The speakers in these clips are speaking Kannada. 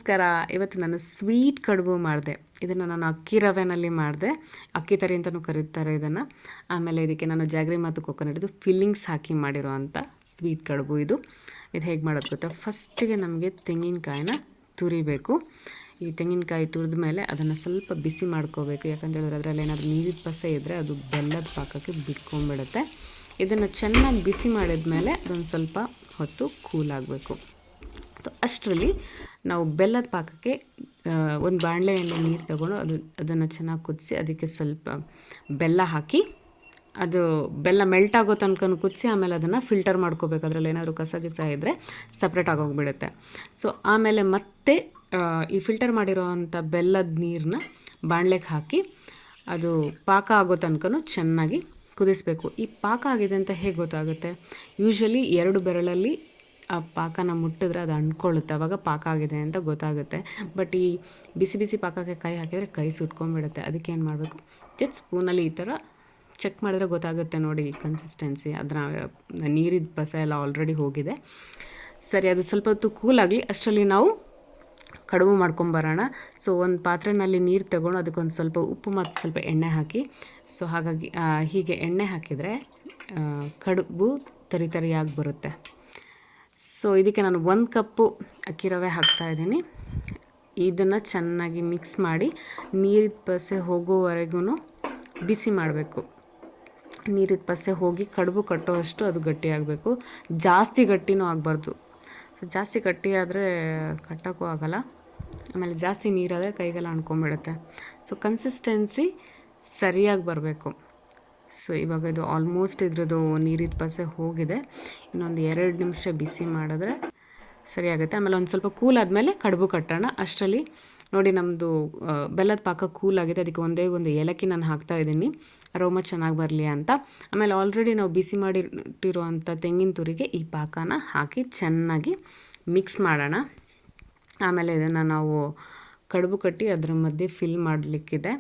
ನಮಸ್ಕಾರ. ಇವತ್ತು ನಾನು ಸ್ವೀಟ್ ಕಡುಬು ಮಾಡಿದೆ. ಇದನ್ನು ನಾನು ಅಕ್ಕಿ ರವೆನಲ್ಲಿ ಮಾಡಿದೆ. ಅಕ್ಕಿ ತರಿ ಅಂತಲೂ ಕರೀತಾರೆ ಇದನ್ನು. ಆಮೇಲೆ ಇದಕ್ಕೆ ನಾನು ಜಾಗ್ರಿ ಮತ್ತು ಕೊಕೊನಟ್ದು ಫಿಲ್ಲಿಂಗ್ಸ್ ಹಾಕಿ ಮಾಡಿರೋ ಅಂಥ ಸ್ವೀಟ್ ಕಡುಬು ಇದು ಹೇಗೆ ಮಾಡೋದು ಗೊತ್ತಾ? ಫಸ್ಟಿಗೆ ನಮಗೆ ತೆಂಗಿನಕಾಯಿನ ತುರಿಬೇಕು. ಈ ತೆಂಗಿನಕಾಯಿ ತುರಿದ ಮೇಲೆ ಅದನ್ನು ಸ್ವಲ್ಪ ಬಿಸಿ ಮಾಡ್ಕೋಬೇಕು. ಯಾಕಂತ ಹೇಳಿದ್ರೆ ಅದರಲ್ಲಿ ಏನಾದರೂ ನೀರಿನ ಪಸೆ ಇದ್ದರೆ ಅದು ಬೆಲ್ಲದ ಪಾಕಕ್ಕೆ ಬಿಟ್ಕೊಂಡ್ಬಿಡುತ್ತೆ. ಇದನ್ನು ಚೆನ್ನಾಗಿ ಬಿಸಿ ಮಾಡಿದ ಮೇಲೆ ಅದೊಂದು ಸ್ವಲ್ಪ ಹೊತ್ತು ಕೂಲಾಗಬೇಕು. ಅಷ್ಟರಲ್ಲಿ ನಾವು ಬೆಲ್ಲದ ಪಾಕಕ್ಕೆ ಒಂದು ಬಾಣಲೆಯಲ್ಲಿ ನೀರು ತಗೊಂಡು ಅದನ್ನು ಚೆನ್ನಾಗಿ ಕುದಿಸಿ ಅದಕ್ಕೆ ಸ್ವಲ್ಪ ಬೆಲ್ಲ ಹಾಕಿ ಅದು ಬೆಲ್ಲ ಮೆಲ್ಟ್ ಆಗೋ ತನಕ ಕುದಿಸಿ ಆಮೇಲೆ ಅದನ್ನು ಫಿಲ್ಟರ್ ಮಾಡ್ಕೋಬೇಕು. ಅದರಲ್ಲಿ ಏನಾದರೂ ಕಸ ಇದ್ದರೆ ಸಪ್ರೇಟ್ ಆಗೋಗ್ಬಿಡುತ್ತೆ. ಸೊ ಆಮೇಲೆ ಮತ್ತೆ ಈ ಫಿಲ್ಟರ್ ಮಾಡಿರೋ ಅಂಥ ಬೆಲ್ಲದ ನೀರನ್ನ ಬಾಣಲೆಗೆ ಹಾಕಿ ಅದು ಪಾಕ ಆಗೋ ತನಕ ಚೆನ್ನಾಗಿ ಕುದಿಸ್ಬೇಕು. ಈ ಪಾಕ ಆಗಿದೆ ಅಂತ ಹೇಗೆ ಗೊತ್ತಾಗುತ್ತೆ? ಯೂಶ್ವಲಿ 2 ಬೆರಳಲ್ಲಿ ಆ ಪಾಕನ ಮುಟ್ಟಿದ್ರೆ ಅದು ಅಂಟ್ಕೊಳ್ಳುತ್ತೆ, ಆವಾಗ ಪಾಕ ಆಗಿದೆ ಅಂತ ಗೊತ್ತಾಗುತ್ತೆ. ಬಟ್ ಈ ಬಿಸಿ ಬಿಸಿ ಪಾಕಕ್ಕೆ ಕೈ ಹಾಕಿದರೆ ಕೈ ಸುಟ್ಕೊಂಡ್ಬಿಡುತ್ತೆ. ಅದಕ್ಕೆ ಏನು ಮಾಡಬೇಕು, ಜಸ್ಟ್ ಸ್ಪೂನಲ್ಲಿ ಈ ಥರ ಚೆಕ್ ಮಾಡಿದ್ರೆ ಗೊತ್ತಾಗುತ್ತೆ ನೋಡಿ ಕನ್ಸಿಸ್ಟೆನ್ಸಿ. ಅದರ ನೀರಿನ ಪಸೆ ಎಲ್ಲ ಆಲ್ರೆಡಿ ಹೋಗಿದೆ. ಸರಿ, ಅದು ಸ್ವಲ್ಪ ಹೊತ್ತು ಕೂಲಾಗಲಿ. ಅಷ್ಟರಲ್ಲಿ ನಾವು ಕಡುಬು ಮಾಡ್ಕೊಂಬರೋಣ. ಸೊ ಒಂದು ಪಾತ್ರೆಯಲ್ಲಿ ನೀರು ತಗೊಂಡು ಅದಕ್ಕೊಂದು ಸ್ವಲ್ಪ ಉಪ್ಪು ಮತ್ತು ಸ್ವಲ್ಪ ಎಣ್ಣೆ ಹಾಕಿ, ಸೊ ಹಾಗಾಗಿ ಹೀಗೆ ಎಣ್ಣೆ ಹಾಕಿದರೆ ಕಡುಬು ತರಿಯಾಗಿ ಬರುತ್ತೆ. ಸೊ ಇದಕ್ಕೆ ನಾನು 1 ಕಪ್ಪು ಅಕ್ಕಿ ರವೆ ಹಾಕ್ತಾಯಿದ್ದೀನಿ. ಇದನ್ನು ಚೆನ್ನಾಗಿ ಮಿಕ್ಸ್ ಮಾಡಿ ನೀರಿನ ಪಸೆ ಹೋಗೋವರೆಗೂ ಬಿಸಿ ಮಾಡಬೇಕು. ನೀರಿನ ಪಸೆ ಹೋಗಿ ಕಡುಬು ಕಟ್ಟೋವಷ್ಟು ಅದು ಗಟ್ಟಿಯಾಗಬೇಕು. ಜಾಸ್ತಿ ಗಟ್ಟಿನೂ ಆಗಬಾರ್ದು. ಸೊ ಜಾಸ್ತಿ ಗಟ್ಟಿ ಆದರೆ ಕಟ್ಟೋಕ್ಕೂ ಆಗೋಲ್ಲ. ಆಮೇಲೆ ಜಾಸ್ತಿ ನೀರಾದರೆ ಕೈಗೆಲ್ಲ ಅಂಟ್ಕೊಂಡ್ಬಿಡುತ್ತೆ. ಸೊ ಕನ್ಸಿಸ್ಟೆನ್ಸಿ ಸರಿಯಾಗಿ ಬರಬೇಕು. ಸೊ ಇವಾಗ ಇದು ಆಲ್ಮೋಸ್ಟ್ ಇದ್ರದ್ದು ನೀರಿನ ಪಸೆ ಹೋಗಿದೆ. ಇನ್ನೊಂದು 2 ನಿಮಿಷ ಬಿಸಿ ಮಾಡಿದ್ರೆ ಸರಿಯಾಗುತ್ತೆ. ಆಮೇಲೆ ಒಂದು ಸ್ವಲ್ಪ ಕೂಲ್ ಆದಮೇಲೆ ಕಡುಬು ಕಟ್ಟೋಣ. ಅಷ್ಟರಲ್ಲಿ ನೋಡಿ ನಮ್ಮದು ಬೆಲ್ಲದ ಪಾಕ ಕೂಲಾಗಿದೆ. ಅದಕ್ಕೆ ಒಂದು ಏಲಕ್ಕಿ ನಾನು ಹಾಕ್ತಾಯಿದ್ದೀನಿ ಅರೋಮ ಚೆನ್ನಾಗಿ ಬರಲಿ ಅಂತ. ಆಮೇಲೆ ಆಲ್ರೆಡಿ ನಾವು ಬಿಸಿ ಮಾಡಿಟ್ಟಿರುವಂಥ ತೆಂಗಿನ ತುರಿಗೆ ಈ ಪಾಕನ ಹಾಕಿ ಚೆನ್ನಾಗಿ ಮಿಕ್ಸ್ ಮಾಡೋಣ. ಆಮೇಲೆ ಇದನ್ನು ನಾವು ಕಡುಬು ಕಟ್ಟಿ ಅದರ ಮಧ್ಯೆ ಫಿಲ್ ಮಾಡಲಿಕ್ಕಿದೆ.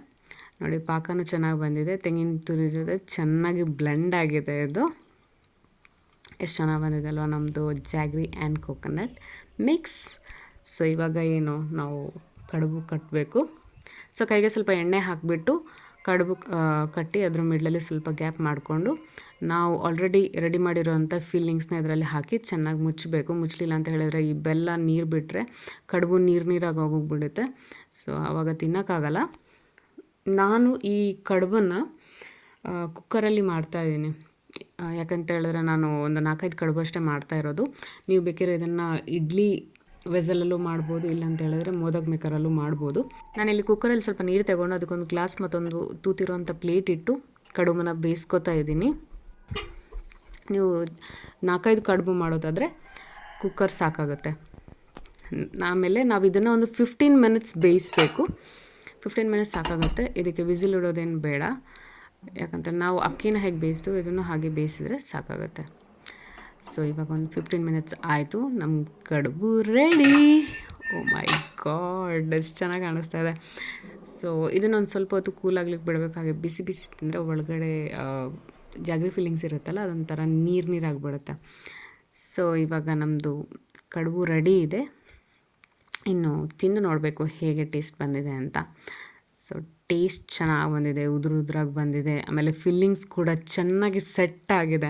ನೋಡಿ ಪಾಕನೂ ಚೆನ್ನಾಗಿ ಬಂದಿದೆ. ತೆಂಗಿನ ತುರಿ ಜೊತೆ ಚೆನ್ನಾಗಿ ಬ್ಲೆಂಡ್ ಆಗಿದೆ. ಇದು ಎಷ್ಟು ಚೆನ್ನಾಗಿ ಬಂದಿದೆ ಅಲ್ವಾ ನಮ್ಮದು jaggery and coconut mix. So ಇವಾಗ ಏನು ನಾವು ಕಡುಬು ಕಟ್ಟಬೇಕು. ಸೊ ಕೈಗೆ ಸ್ವಲ್ಪ ಎಣ್ಣೆ ಹಾಕಿಬಿಟ್ಟು ಕಡುಬು ಕಟ್ಟಿ ಅದ್ರ ಮಿಡ್ಲಲ್ಲಿ ಸ್ವಲ್ಪ ಗ್ಯಾಪ್ ಮಾಡಿಕೊಂಡು ನಾವು ಆಲ್ರೆಡಿ ರೆಡಿ ಮಾಡಿರೋವಂಥ ಫಿಲ್ಲಿಂಗ್ಸ್ನ ಇದರಲ್ಲಿ ಹಾಕಿ ಚೆನ್ನಾಗಿ ಮುಚ್ಚಬೇಕು. ಮುಚ್ಚಲಿಲ್ಲ ಅಂತ ಹೇಳಿದ್ರೆ ಈ ಬೆಲ್ಲ ನೀರು ಬಿಟ್ಟರೆ ಕಡುಬು ನೀರಾಗಿ ಹೋಗ್ಬಿಡುತ್ತೆ. ಸೊ ಆವಾಗ ತಿನ್ನೋಕ್ಕಾಗಲ್ಲ. ನಾನು ಈ ಕಡುಬನ್ನು ಕುಕ್ಕರಲ್ಲಿ ಮಾಡ್ತಾಯಿದ್ದೀನಿ. ಯಾಕಂತ ಹೇಳಿದ್ರೆ ನಾನು ಒಂದು 4-5 ಕಡುಬು ಅಷ್ಟೇ ಮಾಡ್ತಾಯಿರೋದು. ನೀವು ಬೇಕಿದ್ರೆ ಇದನ್ನು ಇಡ್ಲಿ ವೆಸಲಲ್ಲೂ ಮಾಡ್ಬೋದು, ಇಲ್ಲಾಂತ ಹೇಳಿದ್ರೆ ಮೋದಕ್ ಮೇಕರಲ್ಲೂ ಮಾಡ್ಬೋದು. ನಾನಿಲ್ಲಿ ಕುಕ್ಕರಲ್ಲಿ ಸ್ವಲ್ಪ ನೀರು ತಗೊಂಡು ಅದಕ್ಕೊಂದು ಗ್ಲಾಸ್ ಮತ್ತೊಂದು ತೂತಿರೋಂಥ ಪ್ಲೇಟ್ ಇಟ್ಟು ಕಡುಬನ್ನು ಬೇಯಿಸ್ಕೊತಾ ಇದ್ದೀನಿ. ನೀವು 4-5 ಕಡುಬು ಮಾಡೋದಾದರೆ ಕುಕ್ಕರ್ ಸಾಕಾಗುತ್ತೆ. ಆಮೇಲೆ ನಾವು ಇದನ್ನು ಒಂದು 15 ಮಿನಿಟ್ಸ್ ಬೇಯಿಸಬೇಕು. 15 ಮಿನಿಟ್ಸ್ ಸಾಕಾಗುತ್ತೆ. ಇದಕ್ಕೆ ವಿಸಿಲ್ ಇಡೋದೇನು ಬೇಡ. ಯಾಕಂತ ನಾವು ಅಕ್ಕಿನ ಹೇಗೆ ಬೇಯಿಸ್ತೀವಿ ಇದನ್ನು ಹಾಗೆ ಬೇಯಿಸಿದ್ರೆ ಸಾಕಾಗುತ್ತೆ. ಸೊ ಇವಾಗ ಒಂದು 15 ಮಿನಿಟ್ಸ್ ಆಯಿತು. ನಮ್ಮ ಕಡುಬು ರೆಡಿ. ಓ ಮೈ ಗಾಡ್, ಎಷ್ಟು ಚೆನ್ನಾಗಿ ಕಾಣಿಸ್ತಾ ಇದೆ. ಸೊ ಇದನ್ನೊಂದು ಸ್ವಲ್ಪ ಹೊತ್ತು ಕೂಲಾಗ್ಲಿಕ್ಕೆ ಬಿಡಬೇಕು. ಹಾಗೆ ಬಿಸಿ ಬಿಸಿ ತಿಂದರೆ ಒಳಗಡೆ ಜಾಗ್ರಿ ಫಿಲ್ಲಿಂಗ್ಸ್ ಇರುತ್ತಲ್ಲ ಅದೊಂಥರ ನೀರಾಗಿಬಿಡುತ್ತೆ. ಸೊ ಇವಾಗ ನಮ್ಮದು ಕಡುಬು ರೆಡಿ ಇದೆ. ಇನ್ನು ತಿಂದು ನೋಡಬೇಕು ಹೇಗೆ ಟೇಸ್ಟ್ ಬಂದಿದೆ ಅಂತ. ಸೊ ಟೇಸ್ಟ್ ಚೆನ್ನಾಗಿ ಬಂದಿದೆ, ಉದುರಾಗಿ ಬಂದಿದೆ. ಆಮೇಲೆ ಫಿಲ್ಲಿಂಗ್ಸ್ ಕೂಡ ಚೆನ್ನಾಗಿ ಸೆಟ್ ಆಗಿದೆ.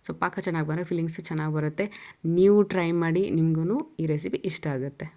ಸೊ ಪಾಕ ಚೆನ್ನಾಗಿ ಬಂದರೆ ಫಿಲ್ಲಿಂಗ್ಸು ಚೆನ್ನಾಗಿ ಬರುತ್ತೆ. ನೀವು ಟ್ರೈ ಮಾಡಿ, ನಿಮಗೂ ಈ ರೆಸಿಪಿ ಇಷ್ಟ ಆಗುತ್ತೆ.